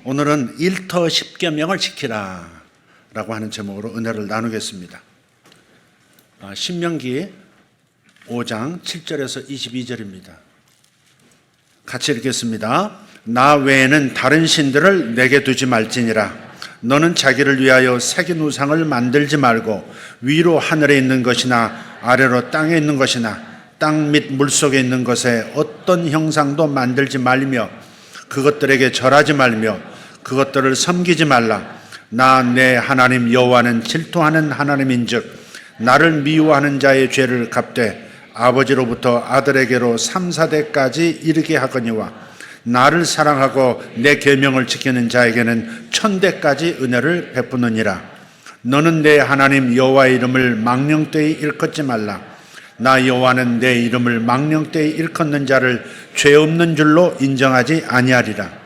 오늘은 일터 십계명을 지키라 라고 하는 제목으로 은혜를 나누겠습니다. 신명기 5장 7절에서 22절입니다. 같이 읽겠습니다. 나 외에는 다른 신들을 내게 두지 말지니라. 너는 자기를 위하여 새긴 우상을 만들지 말고 위로 하늘에 있는 것이나 아래로 땅에 있는 것이나 땅 및 물속에 있는 것에 어떤 형상도 만들지 말며 그것들에게 절하지 말며 그것들을 섬기지 말라. 나 내 하나님 여호와는 질투하는 하나님인즉 나를 미워하는 자의 죄를 갚되 아버지로부터 아들에게로 3, 4대까지 이르게 하거니와 나를 사랑하고 내 계명을 지키는 자에게는 1000대까지 은혜를 베푸느니라. 너는 내 하나님 여호와의 이름을 망령되이 일컫지 말라. 나 여호와는 내 이름을 망령되이 일컫는 자를 죄 없는 줄로 인정하지 아니하리라.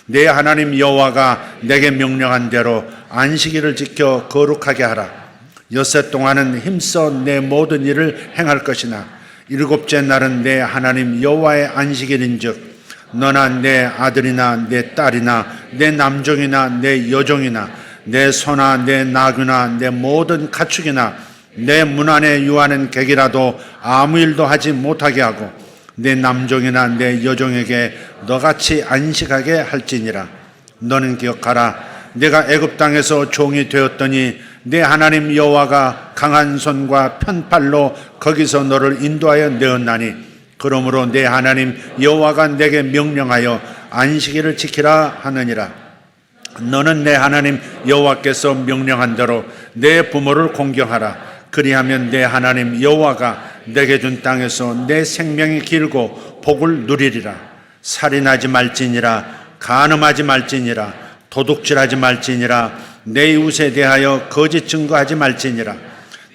내 하나님 여호와가 내게 명령한 대로 안식일을 지켜 거룩하게 하라. 엿새 동안은 힘써 내 모든 일을 행할 것이나 일곱째 날은 내 하나님 여호와의 안식일인즉 너나 내 아들이나 내 딸이나 내 남종이나 내 여종이나 내 소나 내 나귀나 내 모든 가축이나 내 문 안에 유하는 객이라도 아무 일도 하지 못하게 하고 내 남종이나 내 여종에게 너같이 안식하게 할지니라. 너는 기억하라. 내가 애굽 땅에서 종이 되었더니 내 하나님 여호와가 강한 손과 편팔로 거기서 너를 인도하여 내었나니 그러므로 내 하나님 여호와가 내게 명령하여 안식일을 지키라 하느니라. 너는 내 하나님 여호와께서 명령한 대로 내 부모를 공경하라. 그리하면 내 하나님 여호와가 내게 준 땅에서 내 생명이 길고 복을 누리리라. 살인하지 말지니라. 간음하지 말지니라. 도둑질하지 말지니라. 내 이웃에 대하여 거짓 증거하지 말지니라.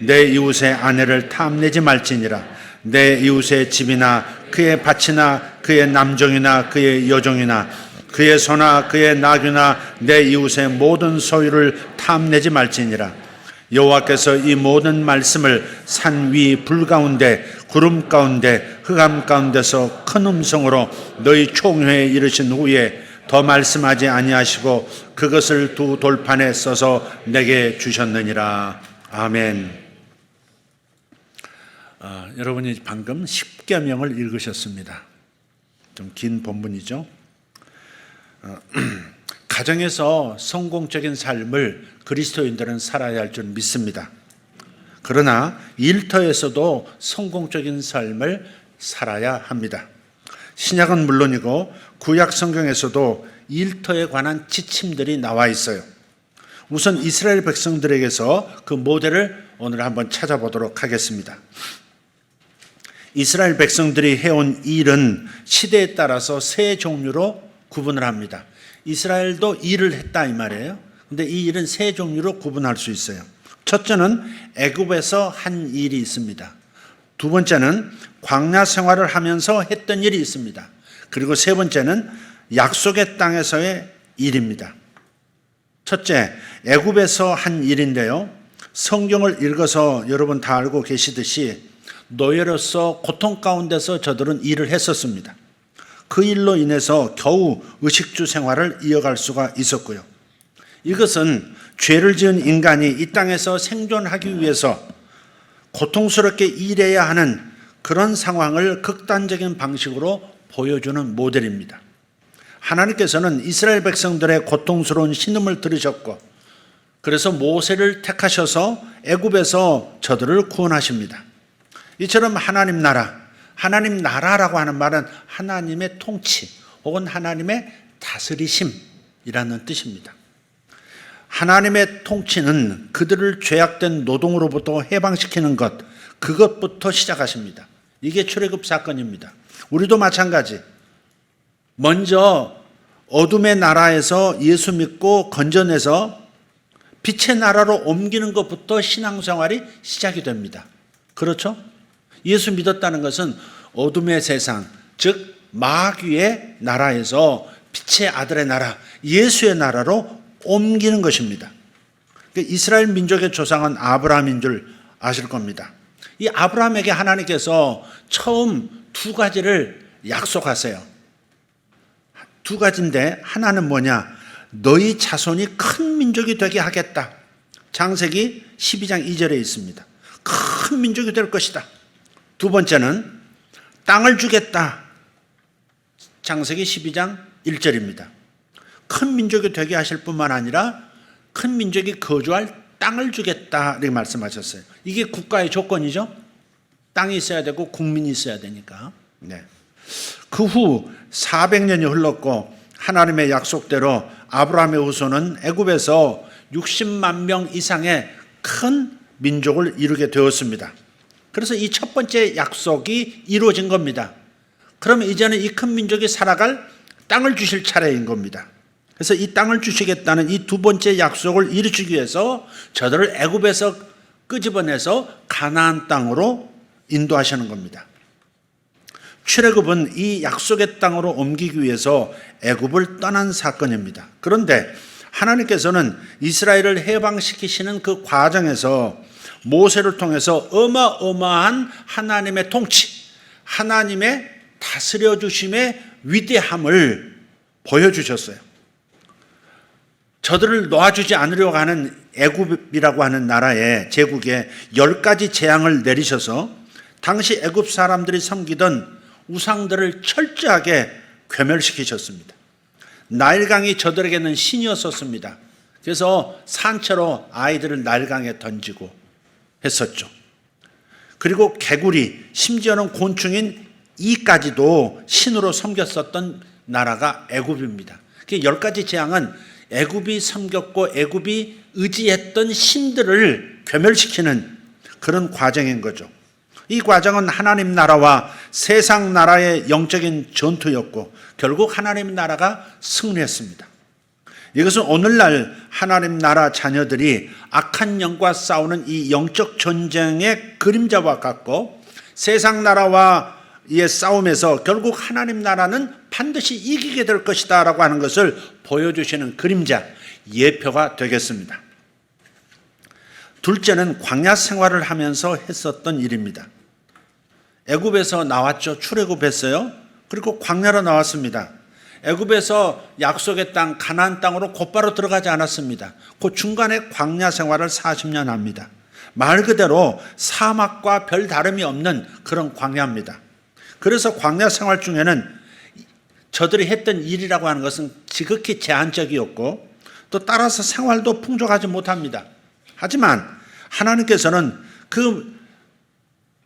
내 이웃의 아내를 탐내지 말지니라. 내 이웃의 집이나 그의 밭이나 그의 남종이나 그의 여종이나 그의 소나 그의 나귀나 내 이웃의 모든 소유를 탐내지 말지니라. 여호와께서 이 모든 말씀을 산 위 불 가운데 구름 가운데 흑암 가운데서 큰 음성으로 너희 총회에 이르신 후에 더 말씀하지 아니하시고 그것을 두 돌판에 써서 내게 주셨느니라. 아멘. 여러분이 방금 십계명을 읽으셨습니다. 좀 긴 본문이죠. 가정에서 성공적인 삶을 그리스도인들은 살아야 할 줄 믿습니다. 그러나 일터에서도 성공적인 삶을 살아야 합니다. 신약은 물론이고 구약 성경에서도 일터에 관한 지침들이 나와 있어요. 우선 이스라엘 백성들에게서 그 모델을 오늘 한번 찾아보도록 하겠습니다. 이스라엘 백성들이 해온 일은 시대에 따라서 세 종류로 구분을 합니다. 이스라엘도 일을 했다 이 말이에요. 근데 이 일은 세 종류로 구분할 수 있어요. 첫째는 애굽에서 한 일이 있습니다. 두 번째는 광야 생활을 하면서 했던 일이 있습니다. 그리고 세 번째는 약속의 땅에서의 일입니다. 첫째, 애굽에서 한 일인데요. 성경을 읽어서 여러분 다 알고 계시듯이 노예로서 고통 가운데서 저들은 일을 했었습니다. 그 일로 인해서 겨우 의식주 생활을 이어갈 수가 있었고요. 이것은 죄를 지은 인간이 이 땅에서 생존하기 위해서 고통스럽게 일해야 하는 그런 상황을 극단적인 방식으로 보여주는 모델입니다. 하나님께서는 이스라엘 백성들의 고통스러운 신음을 들으셨고 그래서 모세를 택하셔서 애굽에서 저들을 구원하십니다. 이처럼 하나님 나라라고 하는 말은 하나님의 통치 혹은 하나님의 다스리심이라는 뜻입니다. 하나님의 통치는 그들을 죄악된 노동으로부터 해방시키는 것, 그것부터 시작하십니다. 이게 출애굽 사건입니다. 우리도 마찬가지. 먼저 어둠의 나라에서 예수 믿고 건져내서 빛의 나라로 옮기는 것부터 신앙생활이 시작이 됩니다. 그렇죠? 예수 믿었다는 것은 어둠의 세상, 즉 마귀의 나라에서 빛의 아들의 나라, 예수의 나라로 옮기는 것입니다. 이스라엘 민족의 조상은 아브라함인 줄 아실 겁니다. 이 아브라함에게 하나님께서 처음 두 가지를 약속하세요. 두 가지인데 하나는 뭐냐? 너희 자손이 큰 민족이 되게 하겠다. 창세기 12장 2절에 있습니다. 큰 민족이 될 것이다. 두 번째는 땅을 주겠다. 창세기 12장 1절입니다. 큰 민족이 되게 하실 뿐만 아니라 큰 민족이 거주할 땅을 주겠다 이렇게 말씀하셨어요. 이게 국가의 조건이죠. 땅이 있어야 되고 국민이 있어야 되니까. 네. 그 후 400년이 흘렀고 하나님의 약속대로 아브라함의 후손은 애굽에서 60만 명 이상의 큰 민족을 이루게 되었습니다. 그래서 이 첫 번째 약속이 이루어진 겁니다. 그러면 이제는 이 큰 민족이 살아갈 땅을 주실 차례인 겁니다. 그래서 이 땅을 주시겠다는 이 두 번째 약속을 이루기 위해서 저들을 애굽에서 끄집어내서 가나안 땅으로 인도하시는 겁니다. 출애굽은 이 약속의 땅으로 옮기기 위해서 애굽을 떠난 사건입니다. 그런데 하나님께서는 이스라엘을 해방시키시는 그 과정에서 모세를 통해서 어마어마한 하나님의 통치, 하나님의 다스려 주심의 위대함을 보여주셨어요. 저들을 놓아주지 않으려고 하는 애굽이라고 하는 나라의 제국에 10가지 재앙을 내리셔서 당시 애굽 사람들이 섬기던 우상들을 철저하게 괴멸시키셨습니다. 나일강이 저들에게는 신이었었습니다. 그래서 산채로 아이들을 나일강에 던지고 했었죠. 그리고 개구리, 심지어는 곤충인 이까지도 신으로 섬겼었던 나라가 애굽입니다. 그 10가지 재앙은 애굽이 섬겼고 애굽이 의지했던 신들을 괴멸시키는 그런 과정인 거죠. 이 과정은 하나님 나라와 세상 나라의 영적인 전투였고 결국 하나님 나라가 승리했습니다. 이것은 오늘날 하나님 나라 자녀들이 악한 영과 싸우는 이 영적 전쟁의 그림자와 같고 세상 나라와의 싸움에서 결국 하나님 나라는 반드시 이기게 될 것이다 라고 하는 것을 보여주시는 그림자, 예표가 되겠습니다. 둘째는 광야 생활을 하면서 했었던 일입니다. 애굽에서 나왔죠. 출애굽했어요. 그리고 광야로 나왔습니다. 애굽에서 약속의 땅 가나안 땅으로 곧바로 들어가지 않았습니다. 그 중간에 광야 생활을 40년 합니다. 말 그대로 사막과 별 다름이 없는 그런 광야입니다. 그래서 광야 생활 중에는 저들이 했던 일이라고 하는 것은 지극히 제한적이었고 또 따라서 생활도 풍족하지 못합니다. 하지만 하나님께서는 그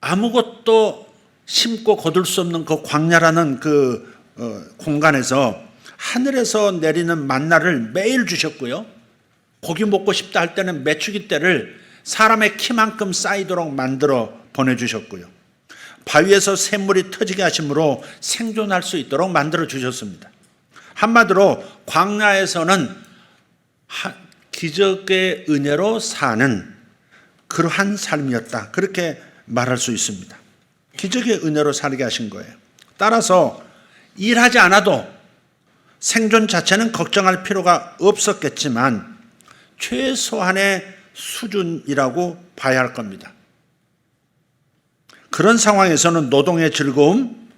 아무것도 심고 거둘 수 없는 그 광야라는 그 공간에서 하늘에서 내리는 만나를 매일 주셨고요. 고기 먹고 싶다 할 때는 메추기 떼를 사람의 키만큼 쌓이도록 만들어 보내주셨고요. 바위에서 샘물이 터지게 하심으로 생존할 수 있도록 만들어 주셨습니다. 한마디로 광야에서는 기적의 은혜로 사는 그러한 삶이었다. 그렇게 말할 수 있습니다. 기적의 은혜로 살게 하신 거예요. 따라서 일하지 않아도 생존 자체는 걱정할 필요가 없었겠지만 최소한의 수준이라고 봐야 할 겁니다. 그런 상황에서는 노동의 즐거움,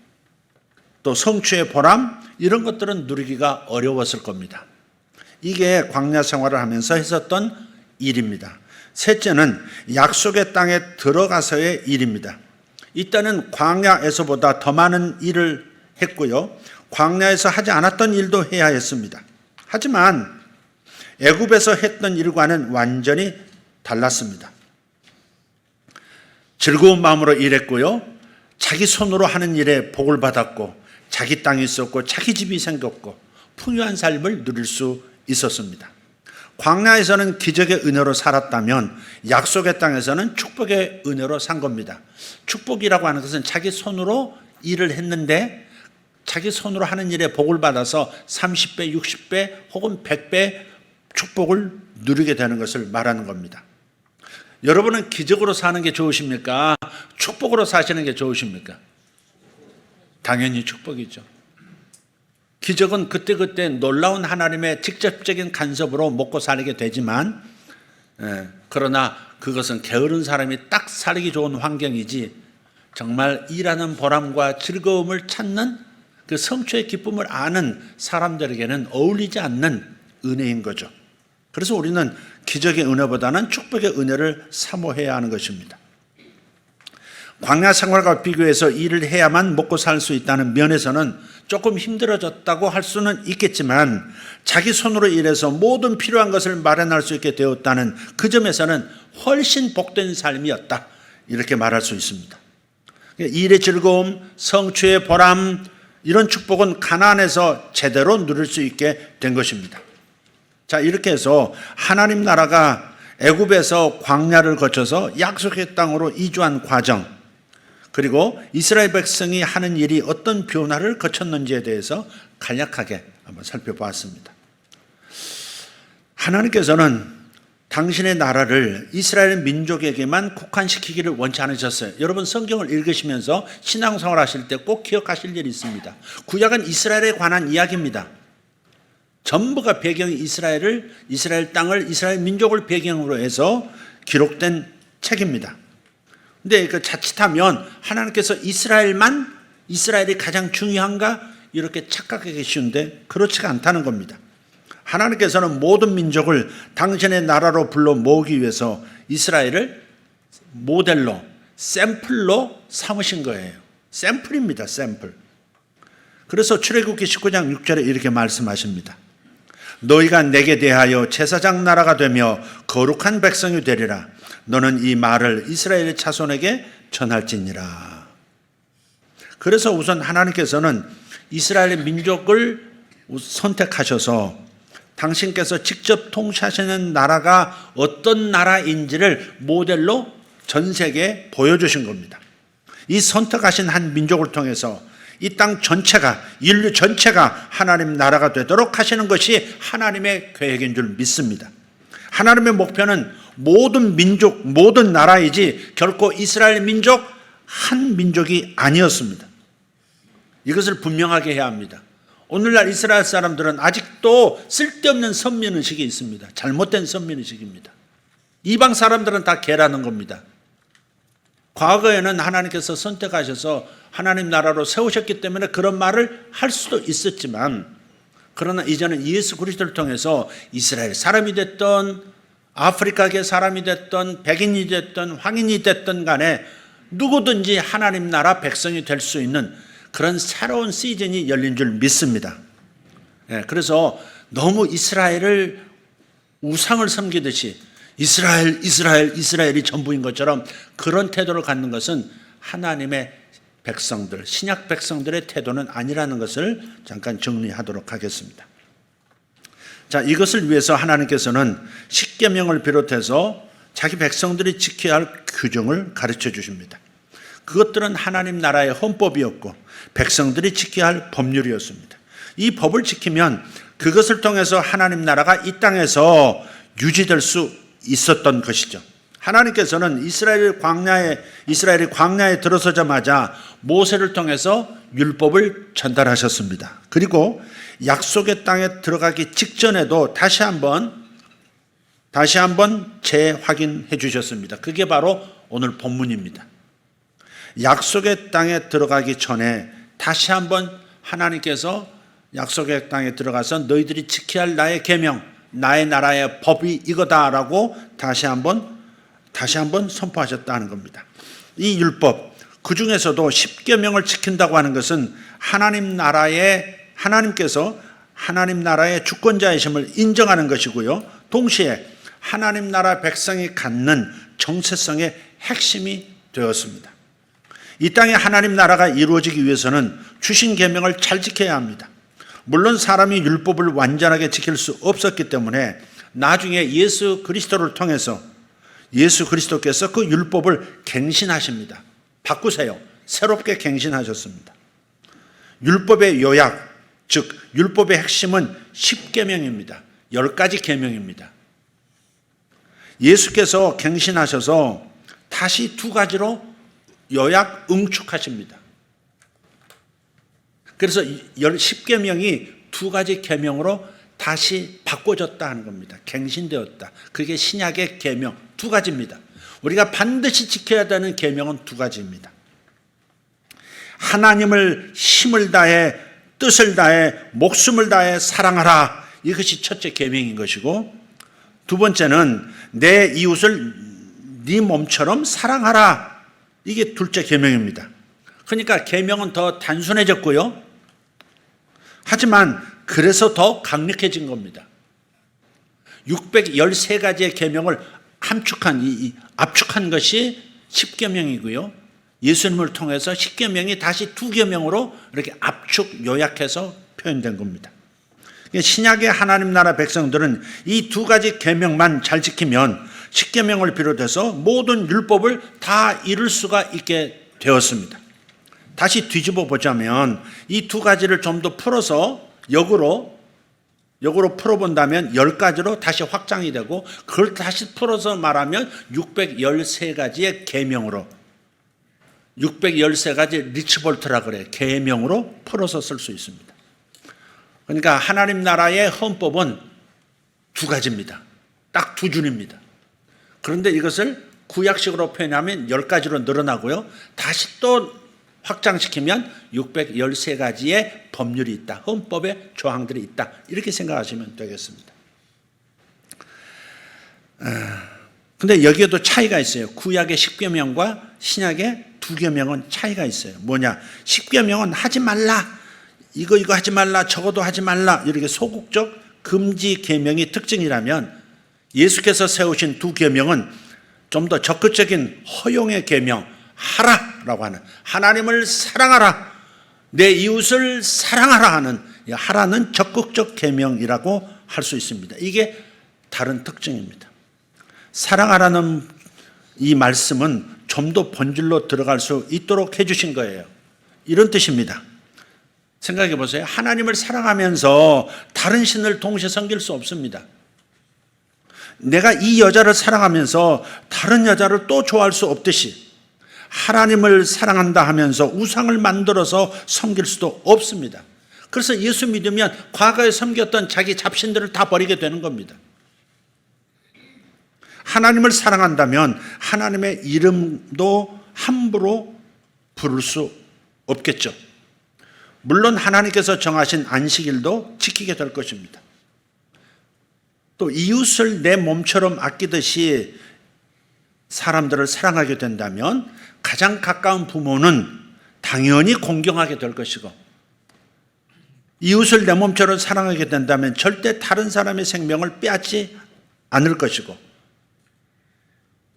또 성취의 보람 이런 것들은 누리기가 어려웠을 겁니다. 이게 광야 생활을 하면서 했었던 일입니다. 셋째는 약속의 땅에 들어가서의 일입니다. 이때는 광야에서보다 더 많은 일을 했고요. 광야에서 하지 않았던 일도 해야 했습니다. 하지만 애굽에서 했던 일과는 완전히 달랐습니다. 즐거운 마음으로 일했고요. 자기 손으로 하는 일에 복을 받았고 자기 땅이 있었고 자기 집이 생겼고 풍요한 삶을 누릴 수 있었습니다. 광야에서는 기적의 은혜로 살았다면 약속의 땅에서는 축복의 은혜로 산 겁니다. 축복이라고 하는 것은 자기 손으로 일을 했는데 자기 손으로 하는 일에 복을 받아서 30배, 60배 혹은 100배 축복을 누리게 되는 것을 말하는 겁니다. 여러분은 기적으로 사는 게 좋으십니까? 축복으로 사시는 게 좋으십니까? 당연히 축복이죠. 기적은 그때그때 놀라운 하나님의 직접적인 간섭으로 먹고 살게 되지만 그러나 그것은 게으른 사람이 딱 살기 좋은 환경이지 정말 일하는 보람과 즐거움을 찾는 그 성취의 기쁨을 아는 사람들에게는 어울리지 않는 은혜인 거죠. 그래서 우리는 기적의 은혜보다는 축복의 은혜를 사모해야 하는 것입니다. 광야 생활과 비교해서 일을 해야만 먹고 살 수 있다는 면에서는 조금 힘들어졌다고 할 수는 있겠지만 자기 손으로 일해서 모든 필요한 것을 마련할 수 있게 되었다는 그 점에서는 훨씬 복된 삶이었다, 이렇게 말할 수 있습니다. 일의 즐거움, 성취의 보람, 이런 축복은 가나안에서 제대로 누릴 수 있게 된 것입니다. 자, 이렇게 해서 하나님 나라가 애굽에서 광야를 거쳐서 약속의 땅으로 이주한 과정, 그리고 이스라엘 백성이 하는 일이 어떤 변화를 거쳤는지에 대해서 간략하게 한번 살펴보았습니다. 하나님께서는 당신의 나라를 이스라엘 민족에게만 국한시키기를 원치 않으셨어요. 여러분 성경을 읽으시면서 신앙생활 하실 때 꼭 기억하실 일이 있습니다. 구약은 이스라엘에 관한 이야기입니다. 전부가 배경이 이스라엘 땅을, 이스라엘 민족을 배경으로 해서 기록된 책입니다. 근데 그 자칫하면 하나님께서 이스라엘이 가장 중요한가, 이렇게 착각하기 쉬운데 그렇지가 않다는 겁니다. 하나님께서는 모든 민족을 당신의 나라로 불러 모으기 위해서 이스라엘을 모델로, 샘플로 삼으신 거예요. 샘플입니다, 샘플. 그래서 출애굽기 19장 6절에 이렇게 말씀하십니다. 너희가 내게 대하여 제사장 나라가 되며 거룩한 백성이 되리라. 너는 이 말을 이스라엘의 자손에게 전할지니라. 그래서 우선 하나님께서는 이스라엘의 민족을 선택하셔서 당신께서 직접 통치하시는 나라가 어떤 나라인지를 모델로 전 세계에 보여주신 겁니다. 이 선택하신 한 민족을 통해서 이 땅 전체가, 인류 전체가 하나님 나라가 되도록 하시는 것이 하나님의 계획인 줄 믿습니다. 하나님의 목표는 모든 민족, 모든 나라이지 결코 이스라엘 민족 한 민족이 아니었습니다. 이것을 분명하게 해야 합니다. 오늘날 이스라엘 사람들은 아직도 쓸데없는 선민의식이 있습니다. 잘못된 선민의식입니다. 이방 사람들은 다 개라는 겁니다. 과거에는 하나님께서 선택하셔서 하나님 나라로 세우셨기 때문에 그런 말을 할 수도 있었지만, 그러나 이제는 예수 그리스도를 통해서 이스라엘 사람이 됐던 아프리카계 사람이 됐던 백인이 됐던 황인이 됐던 간에 누구든지 하나님 나라 백성이 될 수 있는 그런 새로운 시즌이 열린 줄 믿습니다. 그래서 너무 이스라엘을 우상을 섬기듯이 이스라엘이 전부인 것처럼 그런 태도를 갖는 것은 하나님의 백성들, 신약 백성들의 태도는 아니라는 것을 잠깐 정리하도록 하겠습니다. 자, 이것을 위해서 하나님께서는 십계명을 비롯해서 자기 백성들이 지켜야 할 규정을 가르쳐 주십니다. 그것들은 하나님 나라의 헌법이었고 백성들이 지켜야 할 법률이었습니다. 이 법을 지키면 그것을 통해서 하나님 나라가 이 땅에서 유지될 수 있었던 것이죠. 하나님께서는 이스라엘이 광야에 들어서자마자 모세를 통해서 율법을 전달하셨습니다. 그리고 약속의 땅에 들어가기 직전에도 다시 한번 재확인해 주셨습니다. 그게 바로 오늘 본문입니다. 약속의 땅에 들어가기 전에 다시 한번 하나님께서 약속의 땅에 들어가서 너희들이 지켜야 할 나의 계명, 나의 나라의 법이 이거다라고 다시 한번 선포하셨다는 겁니다. 이 율법, 그 중에서도 십계명을 지킨다고 하는 것은 하나님께서 하나님 나라의 주권자이심을 인정하는 것이고요. 동시에 하나님 나라 백성이 갖는 정체성의 핵심이 되었습니다. 이 땅에 하나님 나라가 이루어지기 위해서는 주신 계명을 잘 지켜야 합니다. 물론 사람이 율법을 완전하게 지킬 수 없었기 때문에 나중에 예수 그리스도를 통해서 예수 그리스도께서 그 율법을 갱신하십니다. 바꾸세요. 새롭게 갱신하셨습니다. 율법의 요약, 즉 율법의 핵심은 10계명입니다. 10가지 계명입니다. 예수께서 갱신하셔서 다시 2가지로 요약 응축하십니다. 그래서 10계명이 2가지 계명으로 다시 바꿔졌다 하는 겁니다. 갱신되었다. 그게 신약의 계명 2가지입니다. 우리가 반드시 지켜야 되는 계명은 2가지입니다. 하나님을 힘을 다해, 뜻을 다해, 목숨을 다해 사랑하라. 이것이 첫째 계명인 것이고, 두 번째는 내 이웃을 네 몸처럼 사랑하라. 이게 둘째 계명입니다. 그러니까 계명은 더 단순해졌고요. 하지만 그래서 더 강력해진 겁니다. 613가지의 계명을 압축한 것이 10계명이고요. 예수님을 통해서 10계명이 다시 2계명으로 이렇게 압축 요약해서 표현된 겁니다. 신약의 하나님 나라 백성들은 이 두 가지 계명만 잘 지키면 10계명을 비롯해서 모든 율법을 다 이룰 수가 있게 되었습니다. 다시 뒤집어 보자면 이 두 가지를 좀 더 풀어서 역으로 풀어본다면 10가지로 다시 확장이 되고, 그걸 다시 풀어서 말하면 613가지의 계명으로, 613가지 리츠볼트라 그래, 계명으로 풀어서 쓸 수 있습니다. 그러니까 하나님 나라의 헌법은 두 가지입니다. 딱 두 줄입니다. 그런데 이것을 구약식으로 표현하면 10가지로 늘어나고요. 다시 또 확장시키면 613가지의 법률이 있다. 헌법의 조항들이 있다. 이렇게 생각하시면 되겠습니다. 근데 여기에도 차이가 있어요. 구약의 10계명과 신약의 2계명은 차이가 있어요. 뭐냐? 10계명은 하지 말라. 이거 하지 말라. 저거도 하지 말라. 이렇게 소극적 금지 계명이 특징이라면, 예수께서 세우신 2계명은 좀 더 적극적인 허용의 계명, 하라라고 하는, 하나님을 사랑하라, 내 이웃을 사랑하라 하는, 하라는 적극적 계명이라고 할 수 있습니다. 이게 다른 특징입니다. 사랑하라는 이 말씀은 좀 더 본질로 들어갈 수 있도록 해주신 거예요. 이런 뜻입니다. 생각해 보세요. 하나님을 사랑하면서 다른 신을 동시에 섬길 수 없습니다. 내가 이 여자를 사랑하면서 다른 여자를 또 좋아할 수 없듯이, 하나님을 사랑한다 하면서 우상을 만들어서 섬길 수도 없습니다. 그래서 예수 믿으면 과거에 섬겼던 자기 잡신들을 다 버리게 되는 겁니다. 하나님을 사랑한다면 하나님의 이름도 함부로 부를 수 없겠죠. 물론 하나님께서 정하신 안식일도 지키게 될 것입니다. 또 이웃을 내 몸처럼 아끼듯이 사람들을 사랑하게 된다면 가장 가까운 부모는 당연히 공경하게 될 것이고, 이웃을 내 몸처럼 사랑하게 된다면 절대 다른 사람의 생명을 빼앗지 않을 것이고,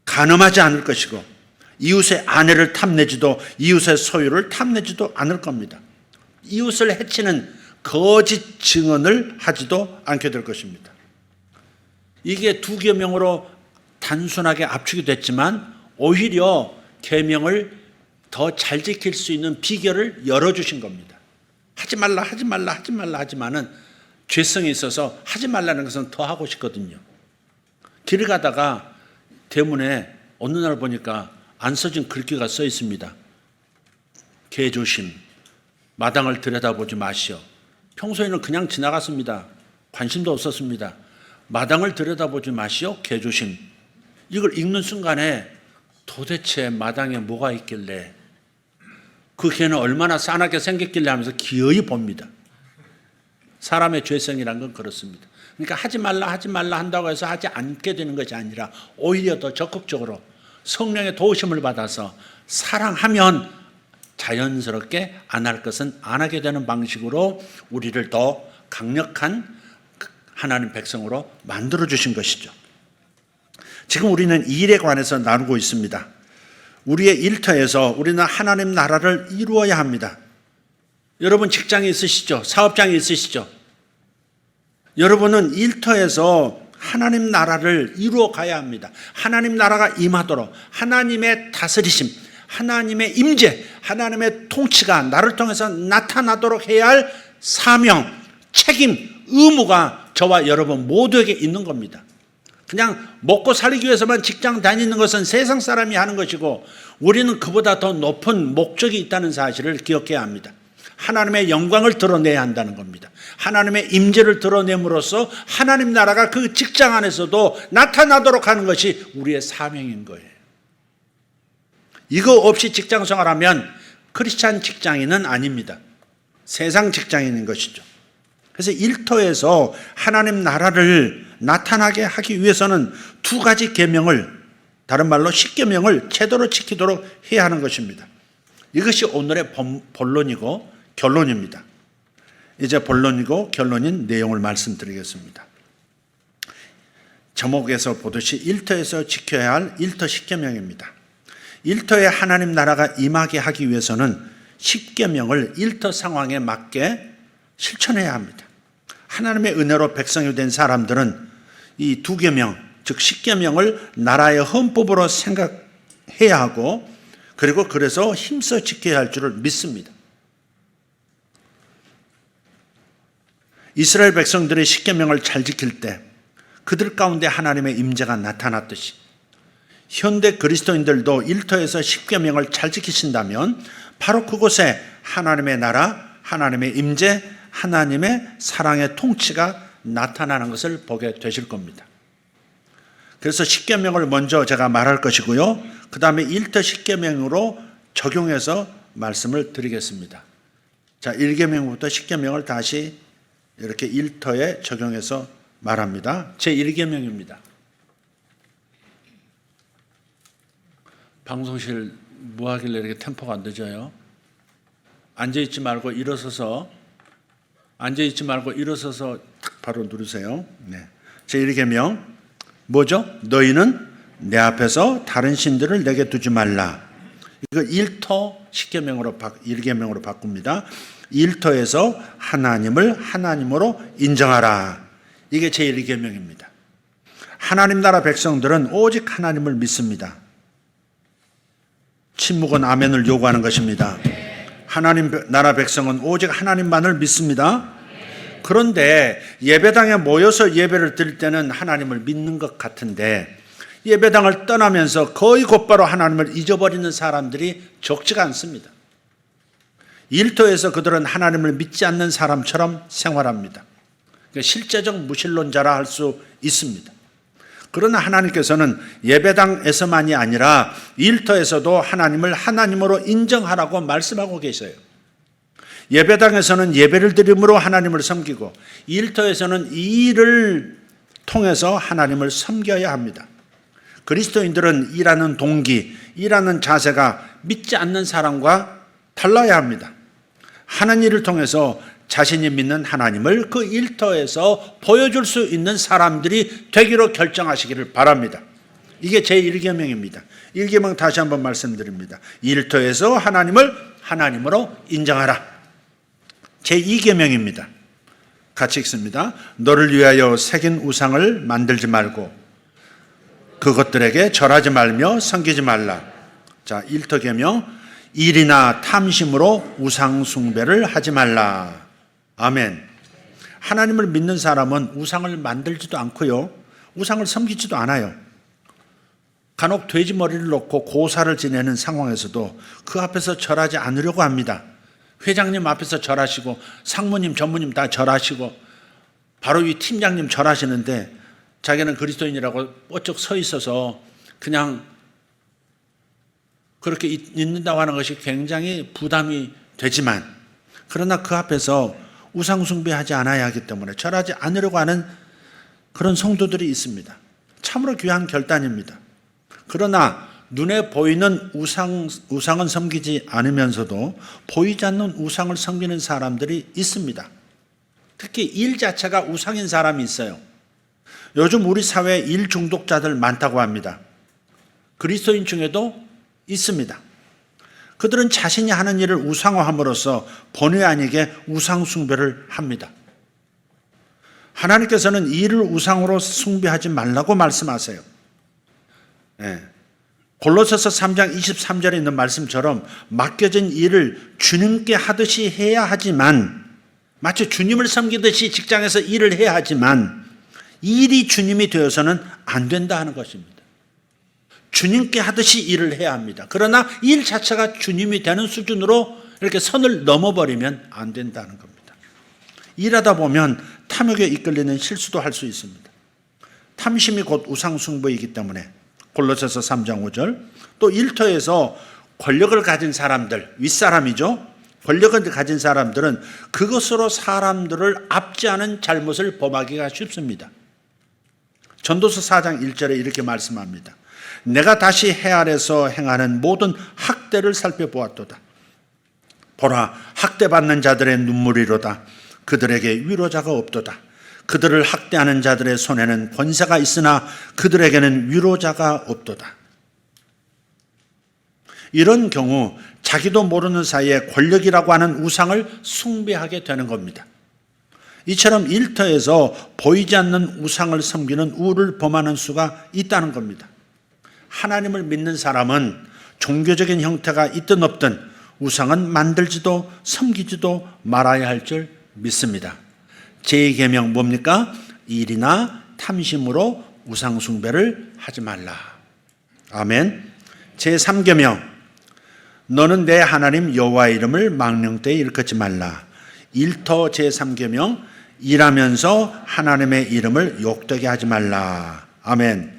간음하지 않을 것이고, 이웃의 아내를 탐내지도 이웃의 소유를 탐내지도 않을 겁니다. 이웃을 해치는 거짓 증언을 하지도 않게 될 것입니다. 이게 2계명으로 단순하게 압축이 됐지만 오히려 계명을 더 잘 지킬 수 있는 비결을 열어주신 겁니다. 하지 말라 하지만은 죄성이 있어서 하지 말라는 것은 더 하고 싶거든요. 길을 가다가 대문에 어느 날 보니까 안 써진 글귀가 써 있습니다. 개조심, 마당을 들여다보지 마시오. 평소에는 그냥 지나갔습니다. 관심도 없었습니다. 마당을 들여다보지 마시오. 개조심. 이걸 읽는 순간에 도대체 마당에 뭐가 있길래, 그 개는 얼마나 싸납게 생겼길래 하면서 기어이 봅니다. 사람의 죄성이란 건 그렇습니다. 그러니까 하지 말라 한다고 해서 하지 않게 되는 것이 아니라 오히려 더 적극적으로 성령의 도우심을 받아서 사랑하면 자연스럽게 안 할 것은 안 하게 되는 방식으로 우리를 더 강력한 하나님 백성으로 만들어주신 것이죠. 지금 우리는 이 일에 관해서 나누고 있습니다. 우리의 일터에서 우리는 하나님 나라를 이루어야 합니다. 여러분 직장에 있으시죠? 사업장에 있으시죠? 여러분은 일터에서 하나님 나라를 이루어 가야 합니다. 하나님 나라가 임하도록 하나님의 다스리심, 하나님의 임재, 하나님의 통치가 나를 통해서 나타나도록 해야 할 사명, 책임, 의무가 저와 여러분 모두에게 있는 겁니다. 그냥 먹고 살기 위해서만 직장 다니는 것은 세상 사람이 하는 것이고, 우리는 그보다 더 높은 목적이 있다는 사실을 기억해야 합니다. 하나님의 영광을 드러내야 한다는 겁니다. 하나님의 임재를 드러냄으로써 하나님 나라가 그 직장 안에서도 나타나도록 하는 것이 우리의 사명인 거예요. 이거 없이 직장 생활하면 크리스찬 직장인은 아닙니다. 세상 직장인인 것이죠. 그래서 일터에서 하나님 나라를 나타나게 하기 위해서는 두 가지 계명을, 다른 말로 십계명을 제대로 지키도록 해야 하는 것입니다. 이것이 오늘의 본론이고 결론입니다. 이제 본론이고 결론인 내용을 말씀드리겠습니다. 제목에서 보듯이 일터에서 지켜야 할 일터 십계명입니다. 일터에 하나님 나라가 임하게 하기 위해서는 십계명을 일터 상황에 맞게 실천해야 합니다. 하나님의 은혜로 백성이 된 사람들은 이 두 계명, 즉 십계명을 나라의 헌법으로 생각해야 하고, 그리고 그래서 힘써 지켜야 할 줄을 믿습니다. 이스라엘 백성들이 십계명을 잘 지킬 때 그들 가운데 하나님의 임재가 나타났듯이 현대 그리스도인들도 일터에서 십계명을 잘 지키신다면 바로 그곳에 하나님의 나라, 하나님의 임재, 하나님의 사랑의 통치가 나타나는 것을 보게 되실 겁니다. 그래서 십계명을 먼저 제가 말할 것이고요. 그 다음에 일터 십계명으로 적용해서 말씀을 드리겠습니다. 자, 1계명부터 십계명을 다시 이렇게 일터에 적용해서 말합니다. 제 1계명입니다. 방송실 뭐 하길래 이렇게 템포가 안 늦어요? 앉아있지 말고 일어서서 딱 바로 누르세요. 네. 제 1계명 뭐죠? 너희는 내 앞에서 다른 신들을 내게 두지 말라. 이거 일터 십계명으로 1계명으로 바꿉니다. 일터에서 하나님을 하나님으로 인정하라. 이게 제 1계명입니다. 하나님 나라 백성들은 오직 하나님을 믿습니다. 침묵은 아멘을 요구하는 것입니다. 하나님 나라 백성은 오직 하나님만을 믿습니다. 그런데 예배당에 모여서 예배를 드릴 때는 하나님을 믿는 것 같은데 예배당을 떠나면서 거의 곧바로 하나님을 잊어버리는 사람들이 적지가 않습니다. 일터에서 그들은 하나님을 믿지 않는 사람처럼 생활합니다. 실제적 무신론자라 할 수 있습니다. 그러나 하나님께서는 예배당에서만이 아니라 일터에서도 하나님을 하나님으로 인정하라고 말씀하고 계셔요. 예배당에서는 예배를 드림으로 하나님을 섬기고 일터에서는 이 일을 통해서 하나님을 섬겨야 합니다. 그리스도인들은 일하는 동기, 일하는 자세가 믿지 않는 사람과 달라야 합니다. 하는 일을 통해서 자신이 믿는 하나님을 그 일터에서 보여줄 수 있는 사람들이 되기로 결정하시기를 바랍니다. 이게 제 1계명입니다. 1계명 다시 한번 말씀드립니다. 일터에서 하나님을 하나님으로 인정하라. 제 2계명입니다. 같이 읽습니다. 너를 위하여 새긴 우상을 만들지 말고 그것들에게 절하지 말며 섬기지 말라. 자, 일터계명 일이나 탐심으로 우상 숭배를 하지 말라. 아멘. 하나님을 믿는 사람은 우상을 만들지도 않고요, 우상을 섬기지도 않아요. 간혹 돼지 머리를 놓고 고사를 지내는 상황에서도 그 앞에서 절하지 않으려고 합니다. 회장님 앞에서 절하시고 상무님, 전무님 다 절하시고 바로 위 팀장님 절하시는데 자기는 그리스도인이라고 뻗쩍 서 있어서 그냥 그렇게 있는다고 하는 것이 굉장히 부담이 되지만, 그러나 그 앞에서 우상숭배하지 않아야 하기 때문에 절하지 않으려고 하는 그런 성도들이 있습니다. 참으로 귀한 결단입니다. 그러나 눈에 보이는 우상은 섬기지 않으면서도 보이지 않는 우상을 섬기는 사람들이 있습니다. 특히 일 자체가 우상인 사람이 있어요. 요즘 우리 사회에 일 중독자들 많다고 합니다. 그리스도인 중에도 있습니다. 그들은 자신이 하는 일을 우상화함으로써 본의 아니게 우상 숭배를 합니다. 하나님께서는 이 일을 우상으로 숭배하지 말라고 말씀하세요. 골로새서 3장 23절에 있는 말씀처럼 맡겨진 일을 주님께 하듯이 해야 하지만, 마치 주님을 섬기듯이 직장에서 일을 해야 하지만 이 일이 주님이 되어서는 안 된다 하는 것입니다. 주님께 하듯이 일을 해야 합니다. 그러나 일 자체가 주님이 되는 수준으로 이렇게 선을 넘어버리면 안 된다는 겁니다. 일하다 보면 탐욕에 이끌리는 실수도 할 수 있습니다. 탐심이 곧 우상숭배이기 때문에 골로새서 3장 5절, 또 일터에서 권력을 가진 사람들, 윗사람이죠. 권력을 가진 사람들은 그것으로 사람들을 압제하는 잘못을 범하기가 쉽습니다. 전도서 4장 1절에 이렇게 말씀합니다. 내가 다시 해 아래서 행하는 모든 학대를 살펴보았도다. 보라, 학대받는 자들의 눈물이로다. 그들에게 위로자가 없도다. 그들을 학대하는 자들의 손에는 권세가 있으나 그들에게는 위로자가 없도다. 이런 경우 자기도 모르는 사이에 권력이라고 하는 우상을 숭배하게 되는 겁니다. 이처럼 일터에서 보이지 않는 우상을 섬기는 우를 범하는 수가 있다는 겁니다. 하나님을 믿는 사람은 종교적인 형태가 있든 없든 우상은 만들지도 섬기지도 말아야 할 줄 믿습니다. 제2계명 뭡니까? 일이나 탐심으로 우상 숭배를 하지 말라. 아멘. 제3계명 너는 내 하나님 여호와의 이름을 망령 때에 일컫지 말라. 일터 제3계명 일하면서 하나님의 이름을 욕되게 하지 말라. 아멘.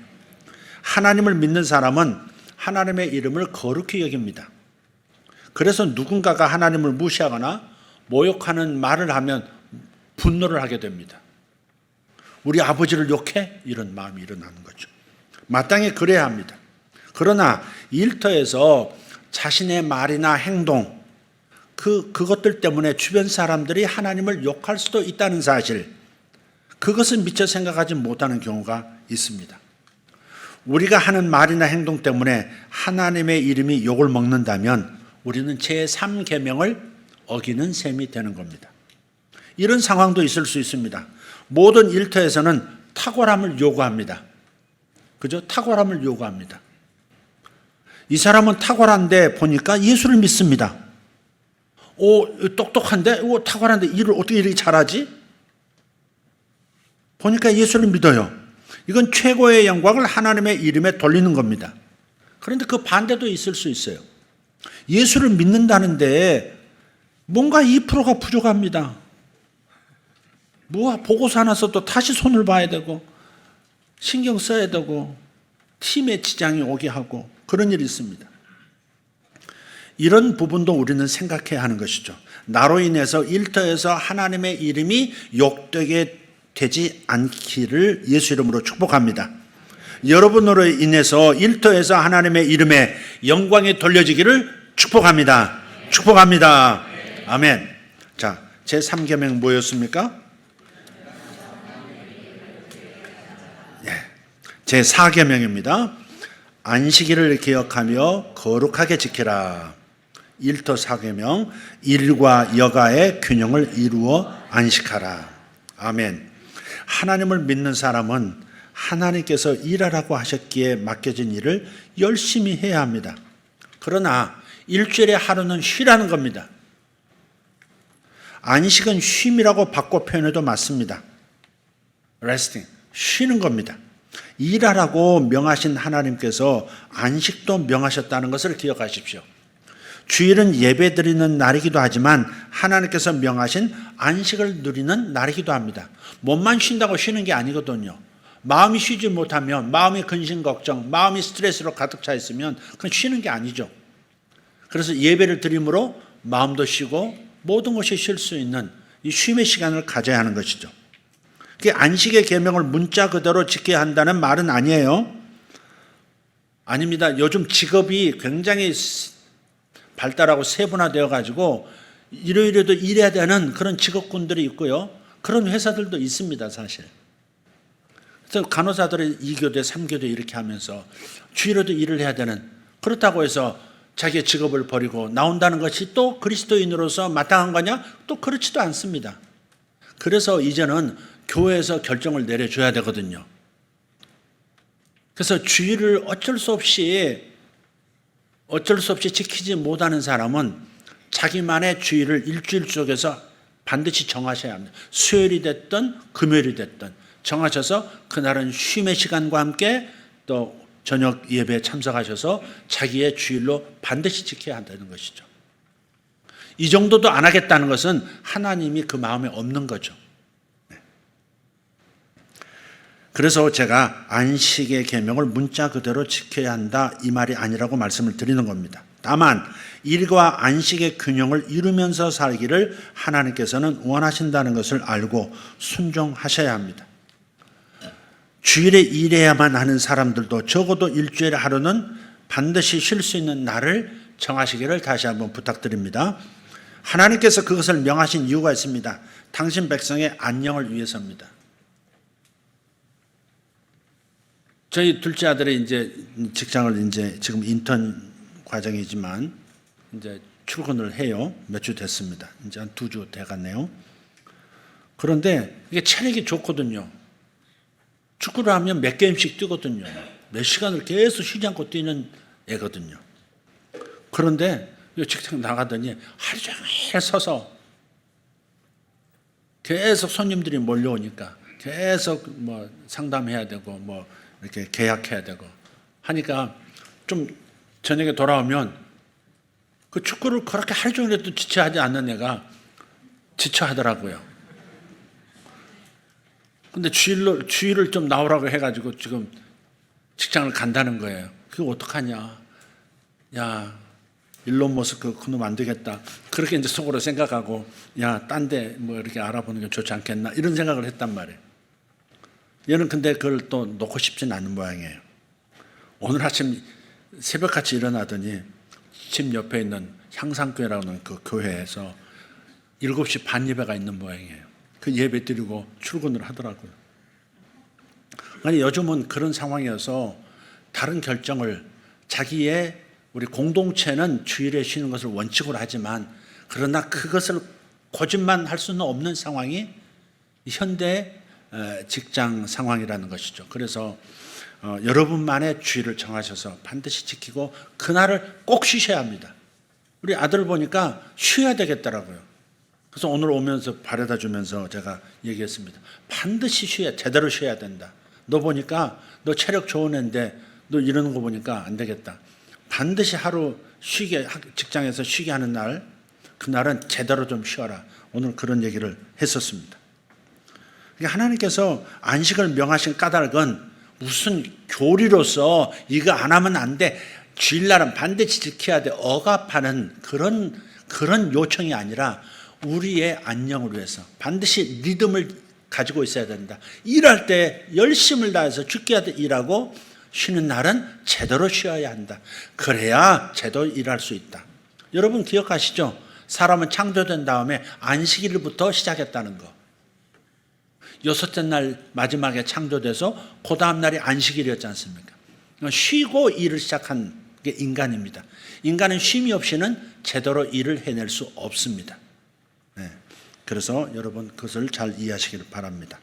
하나님을 믿는 사람은 하나님의 이름을 거룩히 여깁니다. 그래서 누군가가 하나님을 무시하거나 모욕하는 말을 하면 분노를 하게 됩니다. 우리 아버지를 욕해? 이런 마음이 일어나는 거죠. 마땅히 그래야 합니다. 그러나 일터에서 자신의 말이나 행동, 그것들 때문에 주변 사람들이 하나님을 욕할 수도 있다는 사실, 그것은 미처 생각하지 못하는 경우가 있습니다. 우리가 하는 말이나 행동 때문에 하나님의 이름이 욕을 먹는다면 우리는 제3계명을 어기는 셈이 되는 겁니다. 이런 상황도 있을 수 있습니다. 모든 일터에서는 탁월함을 요구합니다. 그죠? 탁월함을 요구합니다. 이 사람은 탁월한데 보니까 예수를 믿습니다. 똑똑한데? 탁월한데 일을 어떻게 이렇게 잘하지? 보니까 예수를 믿어요. 이건 최고의 영광을 하나님의 이름에 돌리는 겁니다. 그런데 그 반대도 있을 수 있어요. 예수를 믿는다는데 뭔가 2%가 부족합니다. 보고서 하나 써도 다시 손을 봐야 되고 신경 써야 되고 팀에 지장이 오게 하고 그런 일이 있습니다. 이런 부분도 우리는 생각해야 하는 것이죠. 나로 인해서 일터에서 하나님의 이름이 욕되게 되지 않기를 예수 이름으로 축복합니다. 여러분으로 인해서 일터에서 하나님의 이름에 영광이 돌려지기를 축복합니다. 축복합니다. 아멘. 자, 제3계명 뭐였습니까? 제4계명입니다. 안식일을 기억하며 거룩하게 지키라. 일터 4계명 일과 여가의 균형을 이루어 안식하라. 아멘. 하나님을 믿는 사람은 하나님께서 일하라고 하셨기에 맡겨진 일을 열심히 해야 합니다. 그러나 일주일에 하루는 쉬라는 겁니다. 안식은 쉼이라고 바꿔 표현해도 맞습니다. resting, 쉬는 겁니다. 일하라고 명하신 하나님께서 안식도 명하셨다는 것을 기억하십시오. 주일은 예배 드리는 날이기도 하지만 하나님께서 명하신 안식을 누리는 날이기도 합니다. 몸만 쉰다고 쉬는 게 아니거든요. 마음이 쉬지 못하면 마음이 근심 걱정, 마음이 스트레스로 가득 차 있으면 그건 쉬는 게 아니죠. 그래서 예배를 드림으로 마음도 쉬고 모든 것이 쉴 수 있는 이 쉼의 시간을 가져야 하는 것이죠. 그게 안식의 계명을 문자 그대로 지켜야 한다는 말은 아니에요. 아닙니다. 요즘 직업이 굉장히 발달하고 세분화되어 가지고 일요일에도 일해야 되는 그런 직업군들이 있고요. 그런 회사들도 있습니다, 사실. 그래서 간호사들의 2교대, 3교대 이렇게 하면서 주일에도 일을 해야 되는, 그렇다고 해서 자기의 직업을 버리고 나온다는 것이 또 그리스도인으로서 마땅한 거냐? 또 그렇지도 않습니다. 그래서 이제는 교회에서 결정을 내려줘야 되거든요. 그래서 주일을 어쩔 수 없이 지키지 못하는 사람은 자기만의 주일을 일주일 속에서 반드시 정하셔야 합니다. 수요일이 됐든 금요일이 됐든 정하셔서 그날은 쉼의 시간과 함께 또 저녁 예배에 참석하셔서 자기의 주일로 반드시 지켜야 한다는 것이죠. 이 정도도 안 하겠다는 것은 하나님이 그 마음에 없는 거죠. 그래서 제가 안식의 계명을 문자 그대로 지켜야 한다 이 말이 아니라고 말씀을 드리는 겁니다. 다만 일과 안식의 균형을 이루면서 살기를 하나님께서는 원하신다는 것을 알고 순종하셔야 합니다. 주일에 일해야만 하는 사람들도 적어도 일주일에 하루는 반드시 쉴 수 있는 날을 정하시기를 다시 한번 부탁드립니다. 하나님께서 그것을 명하신 이유가 있습니다. 당신 백성의 안녕을 위해서입니다. 저희 둘째 아들의 이제 직장을 이제 지금 인턴 과정이지만 이제 출근을 해요. 몇 주 됐습니다. 이제 한 2주 돼갔네요. 그런데 이게 체력이 좋거든요. 축구를 하면 몇 게임씩 뛰거든요. 몇 시간을 계속 쉬지 않고 뛰는 애거든요. 그런데 직장 나가더니 하루 종일 서서 계속 손님들이 몰려오니까 계속 뭐 상담해야 되고 뭐 이렇게 계약해야 되고 하니까 좀 저녁에 돌아오면 그 축구를 그렇게 하루 종일 해도 지쳐하지 않는 애가 지쳐하더라고요. 근데 주일을 좀 나오라고 해가지고 지금 직장을 간다는 거예요. 그거 어떡하냐. 야, 일론 머스크 그놈 안 되겠다. 그렇게 이제 속으로 생각하고 야, 딴 데 뭐 이렇게 알아보는 게 좋지 않겠나. 이런 생각을 했단 말이에요. 얘는 근데 그걸 또 놓고 싶지는 않은 모양이에요. 오늘 아침 새벽같이 일어나더니 집 옆에 있는 향상교회라고 하는 그 교회에서 7시 반 예배가 있는 모양이에요. 그 예배 드리고 출근을 하더라고요. 아니 요즘은 그런 상황이어서 다른 결정을 자기의 우리 공동체는 주일에 쉬는 것을 원칙으로 하지만 그러나 그것을 고집만 할 수는 없는 상황이 현대 직장 상황이라는 것이죠. 그래서 여러분만의 주일을 정하셔서 반드시 지키고 그날을 꼭 쉬셔야 합니다. 우리 아들 보니까 쉬어야 되겠더라고요. 그래서 오늘 오면서 바래다 주면서 제가 얘기했습니다. 반드시 제대로 쉬어야 된다. 너 보니까 너 체력 좋은 애인데 너 이러는 거 보니까 안 되겠다. 반드시 하루 직장에서 쉬게 하는 날, 그날은 제대로 좀 쉬어라. 오늘 그런 얘기를 했었습니다. 하나님께서 안식을 명하신 까닭은 무슨 교리로서 이거 안 하면 안 돼. 주일날은 반드시 지켜야 돼. 억압하는 그런 요청이 아니라 우리의 안녕을 위해서 반드시 리듬을 가지고 있어야 된다. 일할 때 열심을 다해서 죽게 하듯 일하고 쉬는 날은 제대로 쉬어야 한다. 그래야 제대로 일할 수 있다. 여러분 기억하시죠? 사람은 창조된 다음에 안식일부터 시작했다는 거. 6째 날 마지막에 창조돼서 그 다음 날이 안식일이었지 않습니까? 쉬고 일을 시작한 게 인간입니다. 인간은 쉼이 없이는 제대로 일을 해낼 수 없습니다. 네. 그래서 여러분 그것을 잘 이해하시길 바랍니다.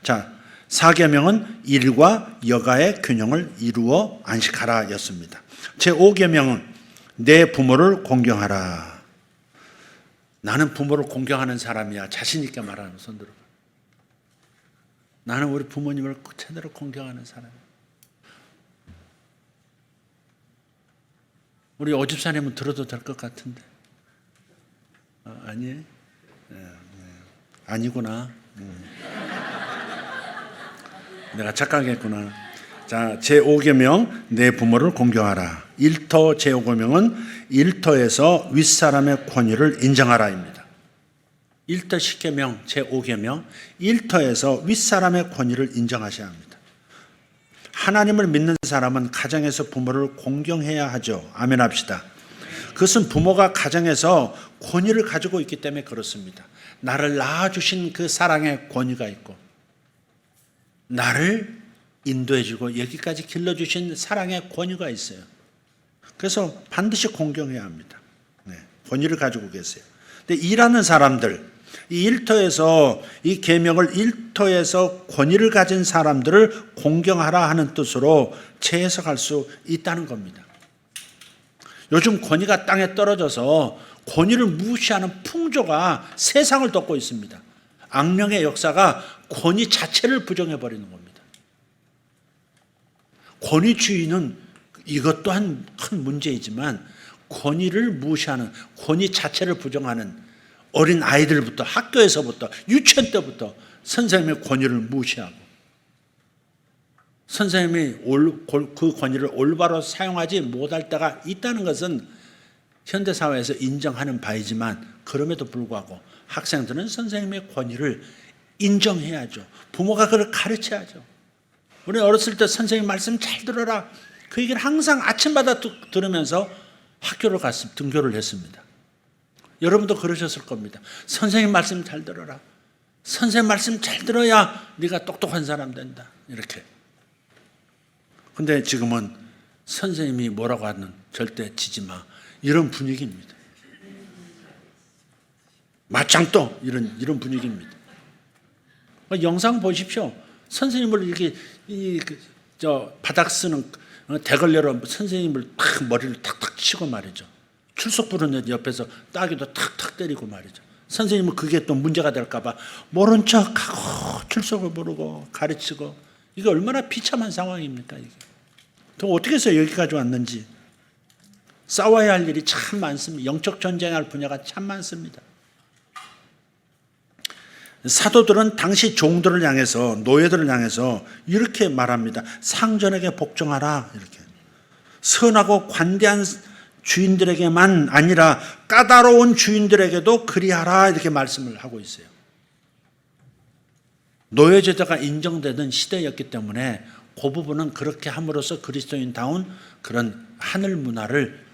자, 4계명은 일과 여가의 균형을 이루어 안식하라 였습니다. 제5계명은 내 부모를 공경하라. 나는 부모를 공경하는 사람이야. 자신 있게 말하는 손 들어. 나는 우리 부모님을 제대로 공경하는 사람이야. 우리 오집사님은 들어도 될 것 같은데. 아니에요? 아니구나. 내가 착각했구나. 자, 제5계명 내 부모를 공경하라. 일터 제5계명은 일터에서 윗사람의 권위를 인정하라입니다. 일터 10계명 제5계명 일터에서 윗사람의 권위를 인정하셔야 합니다. 하나님을 믿는 사람은 가정에서 부모를 공경해야 하죠. 아멘 합시다. 그것은 부모가 가정에서 권위를 가지고 있기 때문에 그렇습니다. 나를 낳아주신 그 사랑의 권위가 있고 나를 인도해주고 여기까지 길러주신 사랑의 권위가 있어요. 그래서 반드시 공경해야 합니다. 네, 권위를 가지고 계세요. 근데 일하는 사람들, 이 일터에서 이 계명을 일터에서 권위를 가진 사람들을 공경하라 하는 뜻으로 재해석할 수 있다는 겁니다. 요즘 권위가 땅에 떨어져서 권위를 무시하는 풍조가 세상을 덮고 있습니다. 악령의 역사가 권위 자체를 부정해버리는 겁니다. 권위주의는 이것 또한 큰 문제이지만 권위를 무시하는, 권위 자체를 부정하는 어린 아이들부터 학교에서부터 유치원 때부터 선생님의 권위를 무시하고 선생님이 그 권위를 올바로 사용하지 못할 때가 있다는 것은 현대사회에서 인정하는 바이지만 그럼에도 불구하고 학생들은 선생님의 권위를 인정해야죠. 부모가 그걸 가르쳐야죠. 우리 어렸을 때 선생님 말씀 잘 들어라. 그 얘기를 항상 아침마다 들으면서 학교를 갔습니다. 등교를 했습니다. 여러분도 그러셨을 겁니다. 선생님 말씀 잘 들어라. 선생님 말씀 잘 들어야 네가 똑똑한 사람 된다. 이렇게. 근데 지금은 선생님이 뭐라고 하는 절대 지지 마. 이런 분위기입니다. 맞짱 떠. 이런 분위기입니다. 영상 보십시오. 선생님을 이렇게 바닥 쓰는 대걸레로 선생님을 탁 머리를 탁탁 치고 말이죠. 출석 부르는 옆에서 따귀도 탁탁 때리고 말이죠. 선생님은 그게 또 문제가 될까 봐 모른 척하고 출석을 부르고 가르치고 이게 얼마나 비참한 상황입니까? 이게. 또 어떻게 해서 여기까지 왔는지 싸워야 할 일이 참 많습니다. 영적 전쟁할 분야가 참 많습니다. 사도들은 당시 종들을 향해서 노예들을 향해서 이렇게 말합니다. 상전에게 복종하라. 이렇게 선하고 관대한 주인들에게만 아니라 까다로운 주인들에게도 그리하라. 이렇게 말씀을 하고 있어요. 노예제도가 인정되던 시대였기 때문에 그 부분은 그렇게 함으로써 그리스도인다운 그런 하늘 문화를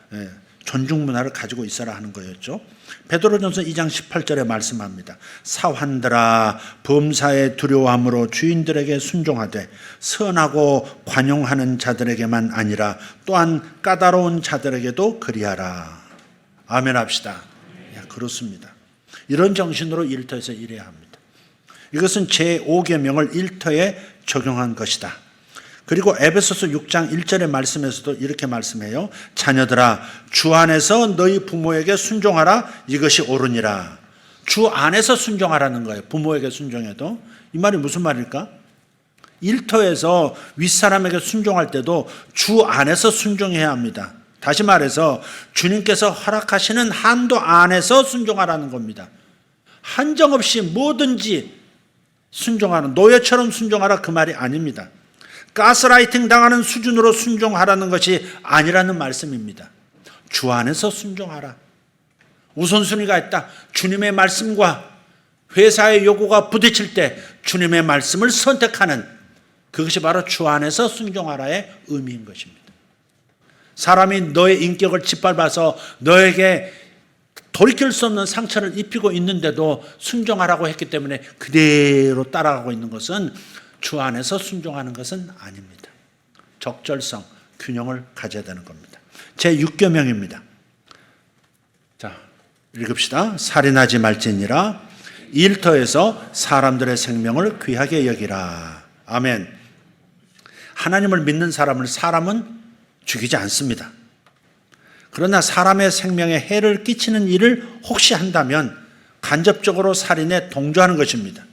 존중 문화를 가지고 있어라 하는 거였죠. 베드로전서 2장 18절에 말씀합니다. 사환들아 범사에 두려워함으로 주인들에게 순종하되 선하고 관용하는 자들에게만 아니라 또한 까다로운 자들에게도 그리하라. 아멘 합시다. 그렇습니다. 이런 정신으로 일터에서 일해야 합니다. 이것은 제5계명을 일터에 적용한 것이다. 그리고 에베소서 6장 1절의 말씀에서도 이렇게 말씀해요. 자녀들아 주 안에서 너희 부모에게 순종하라. 이것이 옳으니라. 주 안에서 순종하라는 거예요. 부모에게 순종해도. 이 말이 무슨 말일까? 일터에서 윗사람에게 순종할 때도 주 안에서 순종해야 합니다. 다시 말해서 주님께서 허락하시는 한도 안에서 순종하라는 겁니다. 한정없이 뭐든지 순종하는, 노예처럼 순종하라 그 말이 아닙니다. 가스라이팅 당하는 수준으로 순종하라는 것이 아니라는 말씀입니다. 주 안에서 순종하라. 우선순위가 있다. 주님의 말씀과 회사의 요구가 부딪힐 때 주님의 말씀을 선택하는, 그것이 바로 주 안에서 순종하라의 의미인 것입니다. 사람이 너의 인격을 짓밟아서 너에게 돌이킬 수 없는 상처를 입히고 있는데도 순종하라고 했기 때문에 그대로 따라가고 있는 것은, 주 안에서 순종하는 것은 아닙니다. 적절성, 균형을 가져야 되는 겁니다. 제6계명입니다. 자, 읽읍시다. 살인하지 말지니라. 일터에서 사람들의 생명을 귀하게 여기라. 아멘. 하나님을 믿는 사람은 죽이지 않습니다. 그러나 사람의 생명에 해를 끼치는 일을 혹시 한다면 간접적으로 살인에 동조하는 것입니다.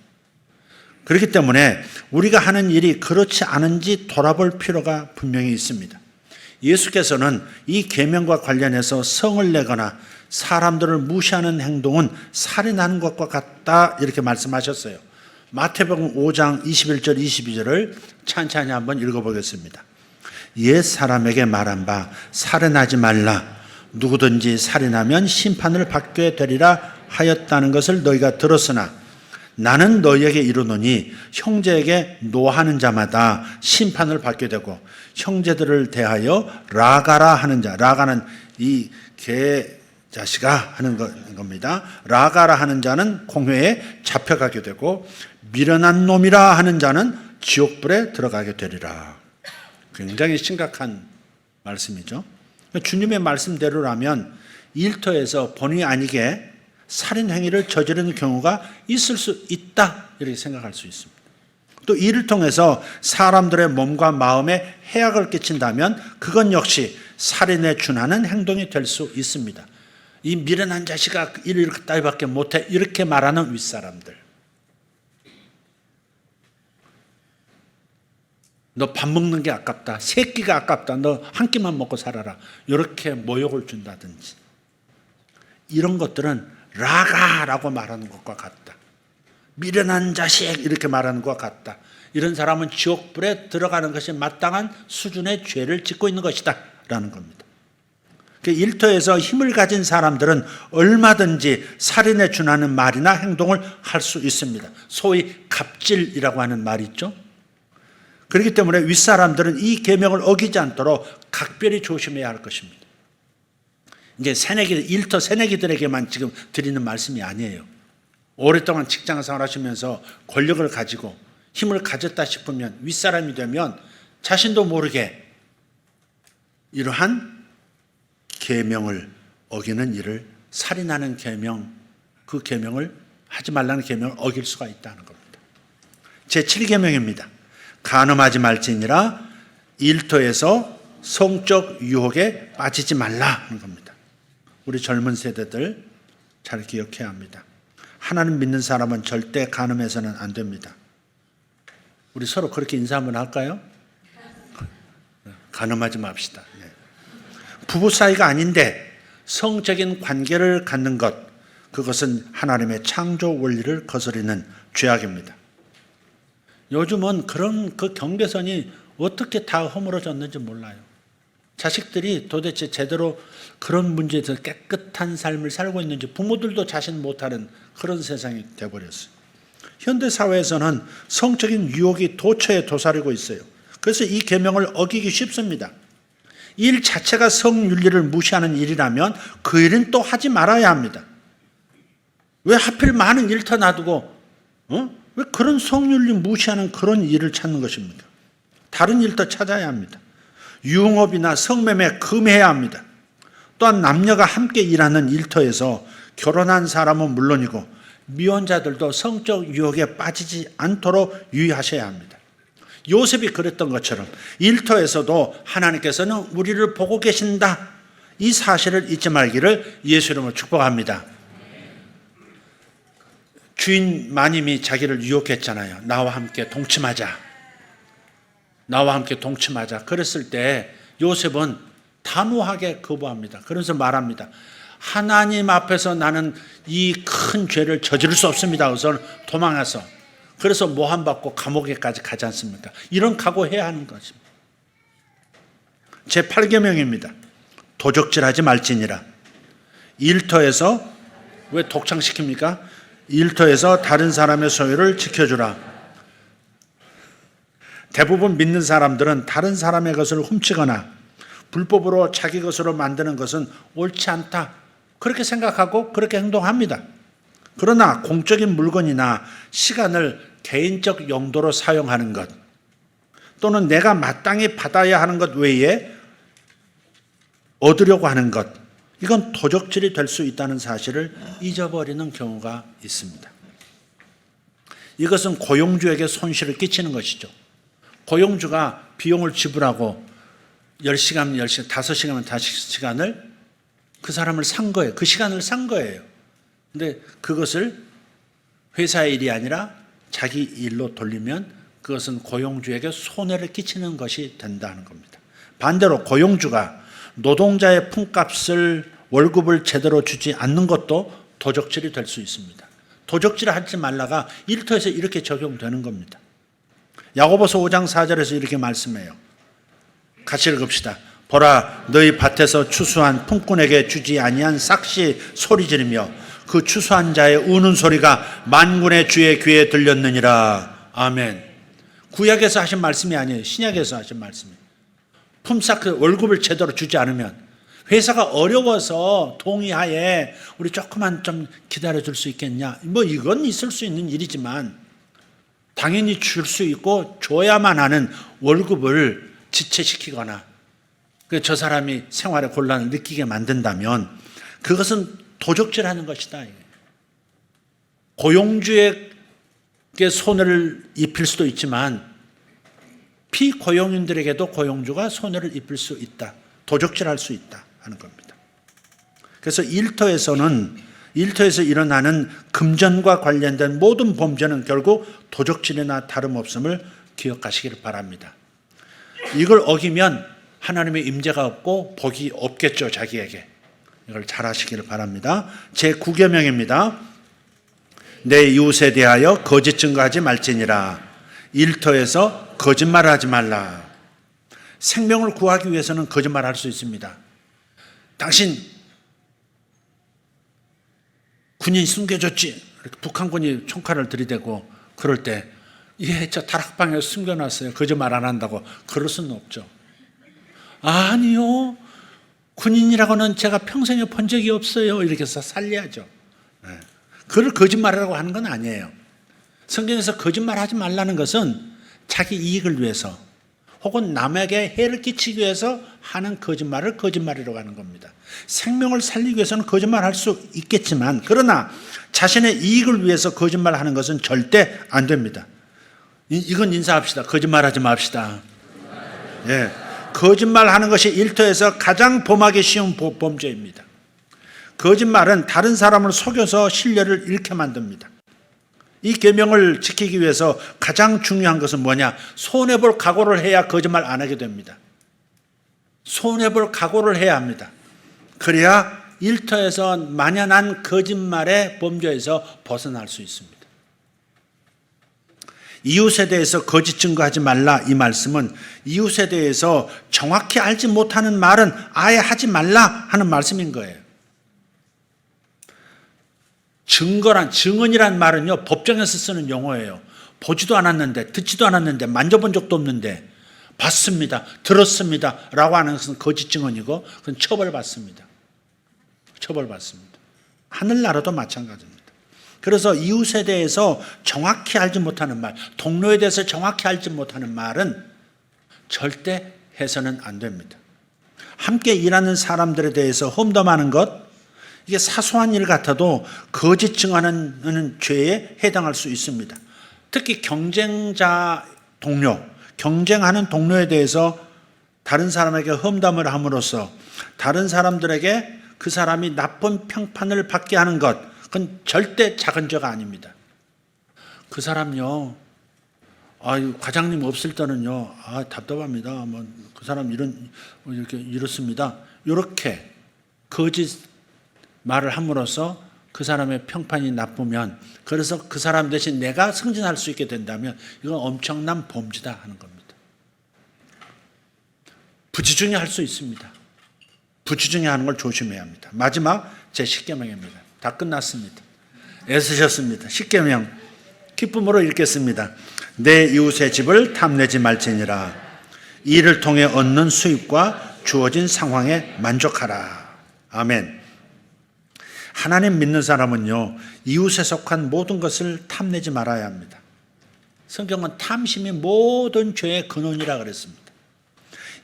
그렇기 때문에 우리가 하는 일이 그렇지 않은지 돌아볼 필요가 분명히 있습니다. 예수께서는 이 계명과 관련해서 성을 내거나 사람들을 무시하는 행동은 살인하는 것과 같다 이렇게 말씀하셨어요. 마태복음 5장 21절 22절을 찬찬히 한번 읽어보겠습니다. 옛 사람에게 말한 바 살인하지 말라. 누구든지 살인하면 심판을 받게 되리라 하였다는 것을 너희가 들었으나 나는 너희에게 이르노니 형제에게 노하는 자마다 심판을 받게 되고 형제들을 대하여 라가라 하는 자, 라가는 이 개자식아 하는 겁니다. 라가라 하는 자는 공회에 잡혀가게 되고 미련한 놈이라 하는 자는 지옥불에 들어가게 되리라. 굉장히 심각한 말씀이죠. 주님의 말씀대로라면 일터에서 본의 아니게 살인 행위를 저지르는 경우가 있을 수 있다 이렇게 생각할 수 있습니다. 또 이를 통해서 사람들의 몸과 마음에 해악을 끼친다면 그건 역시 살인에 준하는 행동이 될 수 있습니다. 이 미련한 자식아 일을 이렇게 따위밖에 못해 이렇게 말하는 윗사람들, 너 밥 먹는 게 아깝다, 세 끼가 아깝다, 너 한 끼만 먹고 살아라 이렇게 모욕을 준다든지, 이런 것들은 라가라고 말하는 것과 같다. 미련한 자식 이렇게 말하는 것과 같다. 이런 사람은 지옥불에 들어가는 것이 마땅한 수준의 죄를 짓고 있는 것이다 라는 겁니다. 그 일터에서 힘을 가진 사람들은 얼마든지 살인에 준하는 말이나 행동을 할 수 있습니다. 소위 갑질이라고 하는 말이 있죠. 그렇기 때문에 윗사람들은 이 계명을 어기지 않도록 각별히 조심해야 할 것입니다. 이제 일터 새내기들에게만 지금 드리는 말씀이 아니에요. 오랫동안 직장생활 하시면서 권력을 가지고 힘을 가졌다 싶으면 윗사람이 되면 자신도 모르게 이러한 계명을 어기는 일을, 살인하는 계명, 그 계명을 하지 말라는 계명을 어길 수가 있다는 겁니다. 제7계명입니다. 간음하지 말지니라. 일터에서 성적 유혹에 빠지지 말라 하는 겁니다. 우리 젊은 세대들 잘 기억해야 합니다. 하나님 믿는 사람은 절대 간음해서는 안 됩니다. 우리 서로 그렇게 인사 한번 할까요? 간음하지 맙시다. 부부 사이가 아닌데 성적인 관계를 갖는 것, 그것은 하나님의 창조 원리를 거스르는 죄악입니다. 요즘은 그런 그 경계선이 어떻게 다 허물어졌는지 몰라요. 자식들이 도대체 제대로 그런 문제에서 깨끗한 삶을 살고 있는지 부모들도 자신 못하는 그런 세상이 되어버렸어요. 현대 사회에서는 성적인 유혹이 도처에 도사리고 있어요. 그래서 이 계명을 어기기 쉽습니다. 일 자체가 성윤리를 무시하는 일이라면 그 일은 또 하지 말아야 합니다. 왜 하필 많은 일터 놔두고 왜 그런 성윤리 무시하는 그런 일을 찾는 것입니까? 다른 일터 찾아야 합니다. 유흥업이나 성매매 금해야 합니다. 또한 남녀가 함께 일하는 일터에서 결혼한 사람은 물론이고 미혼자들도 성적 유혹에 빠지지 않도록 유의하셔야 합니다. 요셉이 그랬던 것처럼 일터에서도 하나님께서는 우리를 보고 계신다, 이 사실을 잊지 말기를 예수 이름으로 축복합니다. 주인 마님이 자기를 유혹했잖아요. 나와 함께 동침하자. 나와 함께 동침하자. 그랬을 때 요셉은 단호하게 거부합니다. 그러면서 말합니다. 하나님 앞에서 나는 이 큰 죄를 저지를 수 없습니다. 그래서 도망해서, 그래서 모함받고 감옥에까지 가지 않습니까? 이런 각오해야 하는 것입니다. 제8계명입니다. 도적질하지 말지니라. 일터에서 왜 독창시킵니까? 일터에서 다른 사람의 소유를 지켜주라. 대부분 믿는 사람들은 다른 사람의 것을 훔치거나 불법으로 자기 것으로 만드는 것은 옳지 않다, 그렇게 생각하고 그렇게 행동합니다. 그러나 공적인 물건이나 시간을 개인적 용도로 사용하는 것, 또는 내가 마땅히 받아야 하는 것 외에 얻으려고 하는 것, 이건 도적질이 될 수 있다는 사실을 잊어버리는 경우가 있습니다. 이것은 고용주에게 손실을 끼치는 것이죠. 고용주가 비용을 지불하고 10시간, 5시간이면 5시간을 그 사람을 산 거예요. 그 시간을 산 거예요. 근데 그것을 회사의 일이 아니라 자기 일로 돌리면 그것은 고용주에게 손해를 끼치는 것이 된다는 겁니다. 반대로 고용주가 노동자의 품값을, 월급을 제대로 주지 않는 것도 도적질이 될 수 있습니다. 도적질을 하지 말라가 일터에서 이렇게 적용되는 겁니다. 야고보서 5장 4절에서 이렇게 말씀해요. 같이 읽읍시다. 보라, 너희 밭에서 추수한 품꾼에게 주지 아니한 싹시 소리 지르며 그 추수한 자의 우는 소리가 만군의 주의 귀에 들렸느니라. 아멘. 구약에서 하신 말씀이 아니에요. 신약에서 하신 말씀이에요. 품삯 월급을 제대로 주지 않으면 회사가 어려워서 동의하에 우리 조금만 좀 기다려줄 수 있겠냐, 뭐 이건 있을 수 있는 일이지만 당연히 줄 수 있고 줘야만 하는 월급을 지체시키거나 저 사람이 생활에 곤란을 느끼게 만든다면 그것은 도적질하는 것이다. 고용주에게 손해를 입힐 수도 있지만 피고용인들에게도 고용주가 손해를 입힐 수 있다. 도적질할 수 있다 하는 겁니다. 그래서 일터에서 일어나는 금전과 관련된 모든 범죄는 결국 도적질이나 다름없음을 기억하시기를 바랍니다. 이걸 어기면 하나님의 임재가 없고 복이 없겠죠, 자기에게. 이걸 잘 하시기를 바랍니다. 제9계명입니다. 내 이웃에 대하여 거짓 증거하지 말지니라. 일터에서 거짓말을 하지 말라. 생명을 구하기 위해서는 거짓말을 할 수 있습니다. 당신 군인 숨겨줬지. 이렇게 북한군이 총칼을 들이대고 그럴 때 예, 저 다락방에 숨겨놨어요. 거짓말 안 한다고. 그럴 수는 없죠. 아니요. 군인이라고는 제가 평생에 본 적이 없어요. 이렇게 해서 살려야죠. 네. 그걸 거짓말이라고 하는 건 아니에요. 성경에서 거짓말하지 말라는 것은 자기 이익을 위해서 혹은 남에게 해를 끼치기 위해서 하는 거짓말을 거짓말이라고 하는 겁니다. 생명을 살리기 위해서는 거짓말할 수 있겠지만 그러나 자신의 이익을 위해서 거짓말하는 것은 절대 안 됩니다. 이건 인사합시다. 거짓말하지 맙시다. 예, 거짓말하는 것이 일터에서 가장 범하기 쉬운 범죄입니다. 거짓말은 다른 사람을 속여서 신뢰를 잃게 만듭니다. 이 계명을 지키기 위해서 가장 중요한 것은 뭐냐? 손해볼 각오를 해야 거짓말 안 하게 됩니다. 손해볼 각오를 해야 합니다. 그래야 일터에서 만연한 거짓말의 범죄에서 벗어날 수 있습니다. 이웃에 대해서 거짓 증거하지 말라 이 말씀은 이웃에 대해서 정확히 알지 못하는 말은 아예 하지 말라 하는 말씀인 거예요. 증언이란 말은요, 법정에서 쓰는 용어예요. 보지도 않았는데, 듣지도 않았는데, 만져본 적도 없는데, 봤습니다, 들었습니다 라고 하는 것은 거짓 증언이고, 그건 처벌받습니다. 처벌받습니다. 하늘나라도 마찬가지입니다. 그래서 이웃에 대해서 정확히 알지 못하는 말, 동료에 대해서 정확히 알지 못하는 말은 절대 해서는 안 됩니다. 함께 일하는 사람들에 대해서 험담하는 것, 이게 사소한 일 같아도 거짓 증언하는 죄에 해당할 수 있습니다. 특히 경쟁자 동료, 경쟁하는 동료에 대해서 다른 사람에게 험담을 함으로써 다른 사람들에게 그 사람이 나쁜 평판을 받게 하는 것, 그건 절대 작은 죄가 아닙니다. 그 사람요, 과장님 없을 때는요, 답답합니다. 그 사람 이렇습니다. 이렇게 거짓 말을 함으로써 그 사람의 평판이 나쁘면, 그래서 그 사람 대신 내가 승진할 수 있게 된다면 이건 엄청난 범죄다 하는 겁니다. 부지중에 할 수 있습니다. 부지중에 하는 걸 조심해야 합니다. 마지막 제 10계명입니다. 다 끝났습니다. 애쓰셨습니다. 10계명 기쁨으로 읽겠습니다. 내 이웃의 집을 탐내지 말지니라. 이를 통해 얻는 수입과 주어진 상황에 만족하라. 아멘. 하나님 믿는 사람은요, 이웃에 속한 모든 것을 탐내지 말아야 합니다. 성경은 탐심이 모든 죄의 근원이라 그랬습니다.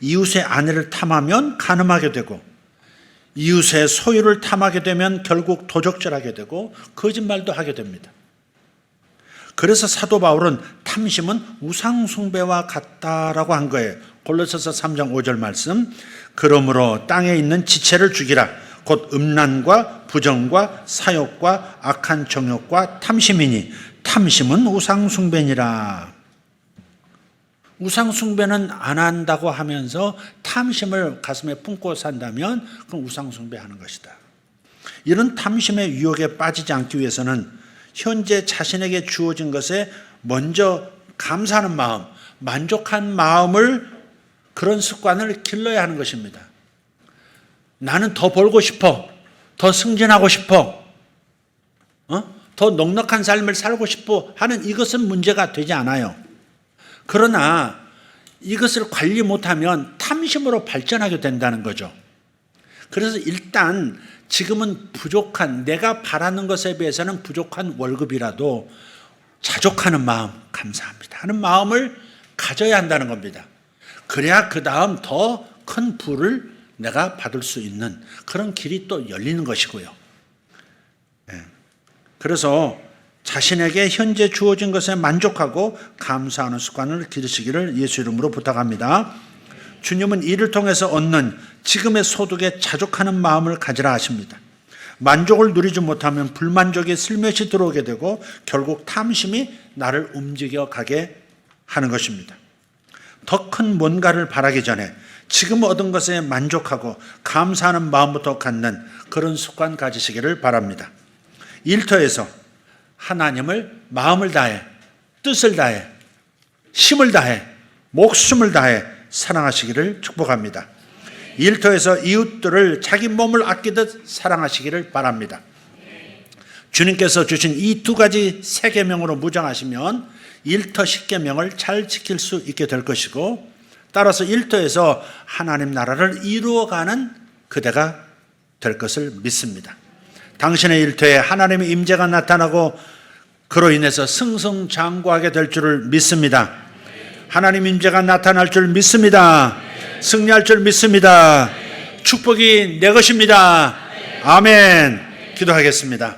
이웃의 아내를 탐하면 간음하게 되고, 이웃의 소유를 탐하게 되면 결국 도적질하게 되고 거짓말도 하게 됩니다. 그래서 사도 바울은 탐심은 우상숭배와 같다라고 한 거예요. 골로새서 3장 5절 말씀, 그러므로 땅에 있는 지체를 죽이라. 곧 음란과 부정과 사욕과 악한 정욕과 탐심이니 탐심은 우상숭배니라. 우상숭배는 안 한다고 하면서 탐심을 가슴에 품고 산다면 그건 우상숭배하는 것이다. 이런 탐심의 유혹에 빠지지 않기 위해서는 현재 자신에게 주어진 것에 먼저 감사하는 마음, 만족한 마음을, 그런 습관을 길러야 하는 것입니다. 나는 더 벌고 싶어, 더 승진하고 싶어, 더 넉넉한 삶을 살고 싶어 하는 이것은 문제가 되지 않아요. 그러나 이것을 관리 못하면 탐심으로 발전하게 된다는 거죠. 그래서 일단 지금은 부족한, 내가 바라는 것에 비해서는 부족한 월급이라도 자족하는 마음, 감사합니다 하는 마음을 가져야 한다는 겁니다. 그래야 그 다음 더 큰 부를 내가 받을 수 있는 그런 길이 또 열리는 것이고요. 그래서 자신에게 현재 주어진 것에 만족하고 감사하는 습관을 기르시기를 예수 이름으로 부탁합니다. 주님은 이를 통해서 얻는 지금의 소득에 자족하는 마음을 가지라 하십니다. 만족을 누리지 못하면 불만족이 슬며시 들어오게 되고 결국 탐심이 나를 움직여 가게 하는 것입니다. 더 큰 뭔가를 바라기 전에 지금 얻은 것에 만족하고 감사하는 마음부터 갖는 그런 습관 가지시기를 바랍니다. 일터에서 하나님을 마음을 다해, 뜻을 다해, 힘을 다해, 목숨을 다해 사랑하시기를 축복합니다. 일터에서 이웃들을 자기 몸을 아끼듯 사랑하시기를 바랍니다. 주님께서 주신 이 두 가지 세 계명으로 무장하시면 일터 십계명을 잘 지킬 수 있게 될 것이고, 따라서 일터에서 하나님 나라를 이루어가는 그대가 될 것을 믿습니다. 당신의 일터에 하나님의 임재가 나타나고 그로 인해서 승승장구하게 될 줄을 믿습니다. 하나님 임재가 나타날 줄 믿습니다. 승리할 줄 믿습니다. 축복이 내 것입니다. 아멘. 기도하겠습니다.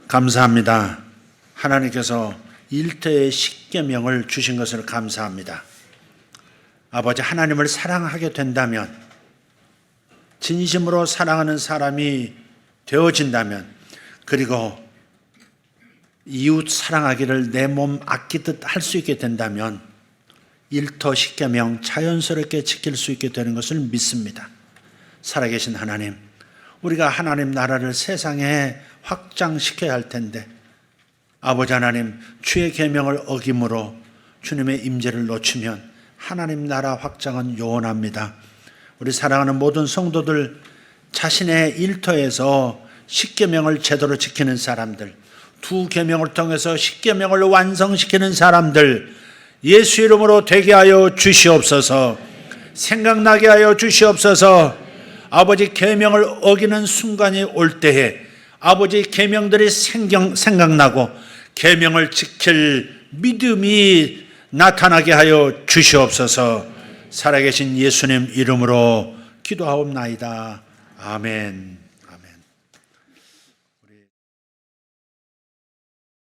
감사합니다. 하나님께서 일터의 십계명을 주신 것을 감사합니다. 아버지, 하나님을 사랑하게 된다면, 진심으로 사랑하는 사람이 되어진다면, 그리고 이웃 사랑하기를 내 몸 아끼듯 할 수 있게 된다면 일터 십계명 자연스럽게 지킬 수 있게 되는 것을 믿습니다. 살아계신 하나님, 우리가 하나님 나라를 세상에 확장시켜야 할 텐데, 아버지 하나님, 주의 계명을 어김으로 주님의 임재를 놓치면 하나님 나라 확장은 요원합니다. 우리 사랑하는 모든 성도들, 자신의 일터에서 십계명을 제대로 지키는 사람들, 두 계명을 통해서 십계명을 완성시키는 사람들, 예수 이름으로 되게 하여 주시옵소서. 생각나게 하여 주시옵소서. 아버지, 계명을 어기는 순간이 올 때에 아버지 계명들이 생각나고 계명을 지킬 믿음이 나타나게 하여 주시옵소서. 살아계신 예수님 이름으로 기도하옵나이다. 아멘.